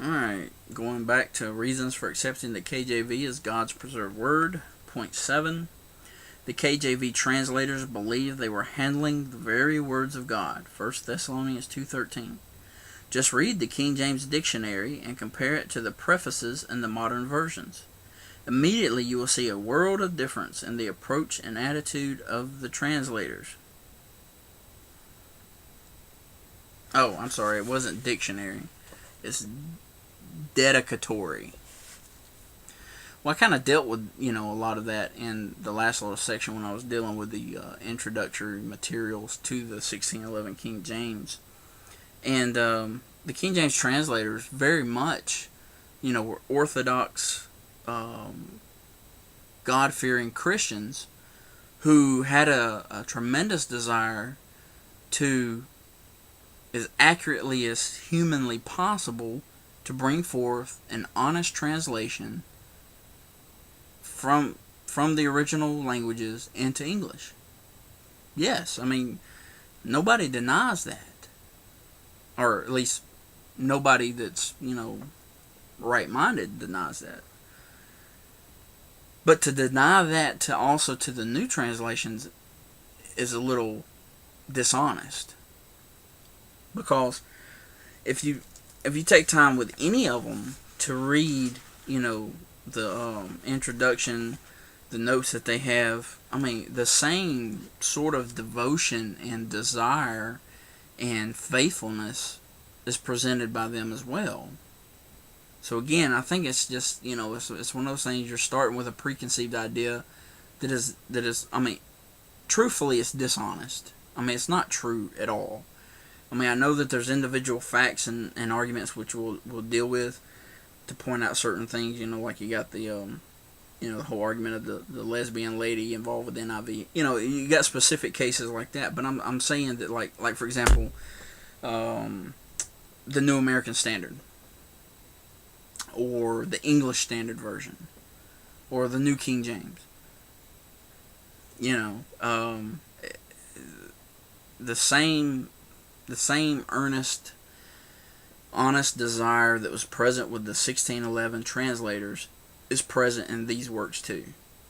Alright, going back to reasons for accepting the KJV as God's preserved word. Point 7. The KJV translators believed they were handling the very words of God. 1 Thessalonians 2:13. Just read the King James Dictionary and compare it to the prefaces in the modern versions. Immediately you will see a world of difference in the approach and attitude of the translators. Oh, I'm sorry, it wasn't dictionary. It's dedicatory. Well, I kind of dealt with, a lot of that in the last little section when I was dealing with the introductory materials to the 1611 King James. And the King James translators very much, were Orthodox, God-fearing Christians who had a tremendous desire to, as accurately as humanly possible, to bring forth an honest translation from the original languages into English. Yes, I mean, nobody denies that. Or at least nobody that's, right-minded denies that. But to deny that to the new translations is a little dishonest. Because if you take time with any of them to read, the introduction, the notes that they have, I mean, the same sort of devotion and desire and faithfulness is presented by them as well. So again, I think it's just, it's one of those things. You're starting with a preconceived idea that is, I mean, truthfully, it's dishonest. I mean, it's not true at all. I mean, I know that there's individual facts and arguments which we'll deal with to point out certain things, like you got the, the whole argument of the lesbian lady involved with NIV. You got specific cases like that, but I'm saying that, like for example, the New American Standard, or the English Standard Version, or the New King James. The same earnest, honest desire that was present with the 1611 translators is present in these works too.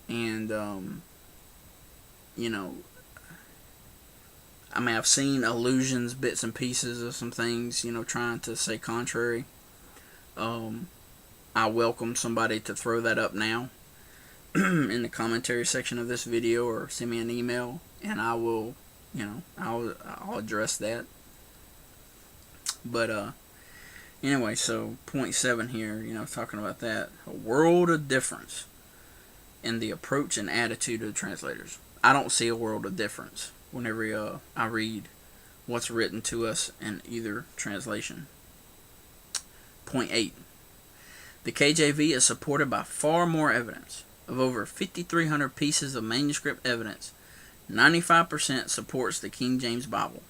And, I mean, I've seen allusions, bits and pieces of some things, trying to say contrary. I welcome somebody to throw that up now in the commentary section of this video, or send me an email, and I will, I'll address that. But anyway, so point 7 here, talking about that, a world of difference in the approach and attitude of the translators. I don't see a world of difference whenever I read what's written to us in either translation. Point 8. The KJV is supported by far more evidence. Of over 5,300 pieces of manuscript evidence, 95% supports the King James Bible.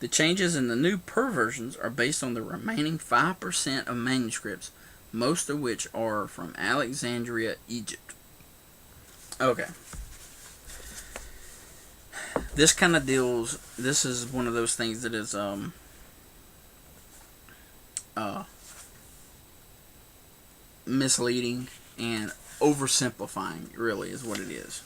The changes in the new perversions are based on the remaining 5% of manuscripts, most of which are from Alexandria, Egypt. Okay. This kind of deals, this is one of those things that is misleading and oversimplifying, really, is what it is.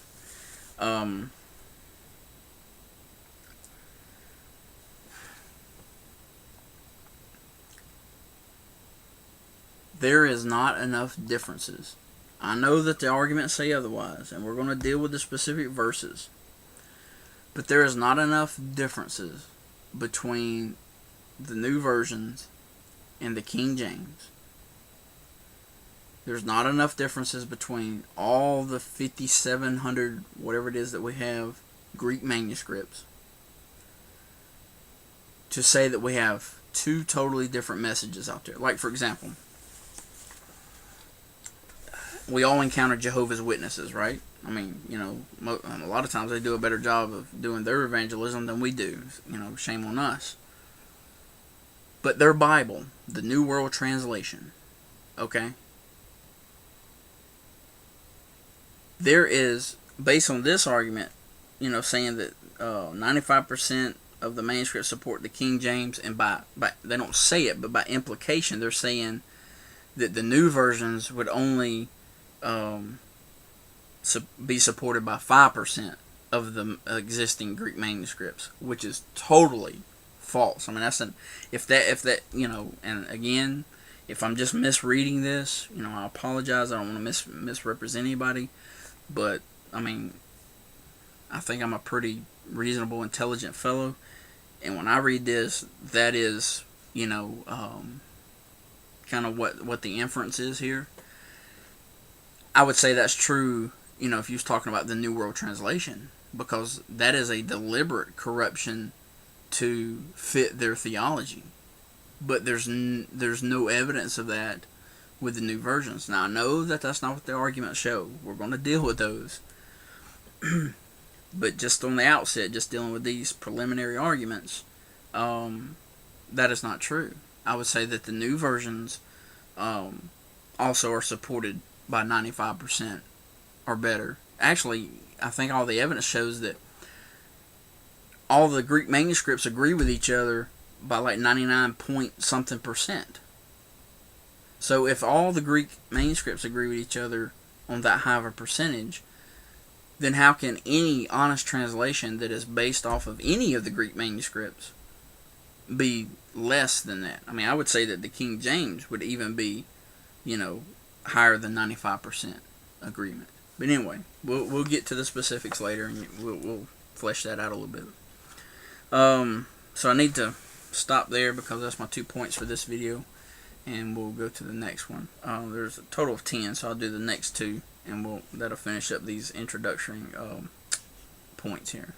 There is not enough differences. I know that the arguments say otherwise, and we're going to deal with the specific verses. But there is not enough differences between the new versions and the King James. There's not enough differences between all the 5,700, whatever it is that we have, Greek manuscripts, to say that we have two totally different messages out there. Like, for example, we all encounter Jehovah's Witnesses, right? I mean, a lot of times they do a better job of doing their evangelism than we do. Shame on us. But their Bible, the New World Translation, okay? There is, based on this argument, saying that 95% of the manuscripts support the King James, and by they don't say it, but by implication they're saying that the new versions would only be supported by 5% of the existing Greek manuscripts, which is totally false. I mean, if that and again, if I'm just misreading this, I apologize. I don't want to misrepresent anybody, but I mean, I think I'm a pretty reasonable, intelligent fellow, and when I read this, that is, kind of what the inference is here. I would say that's true, if you was talking about the New World Translation, because that is a deliberate corruption to fit their theology. But there's no evidence of that with the new versions. Now, I know that that's not what the arguments show. We're going to deal with those. But just on the outset, just dealing with these preliminary arguments, that is not true. I would say that the new versions also are supported by 95% or better. Actually, I think all the evidence shows that all the Greek manuscripts agree with each other by like 99 point something percent. So if all the Greek manuscripts agree with each other on that high of a percentage, then how can any honest translation that is based off of any of the Greek manuscripts be less than that? I mean, I would say that the King James would even be, higher than 95% agreement. But anyway, we'll get to the specifics later, and we'll flesh that out a little bit. So I need to stop there because that's my 2 points for this video, and we'll go to the next one. There's a total of 10, so I'll do the next 2, and that'll finish up these introductory points here.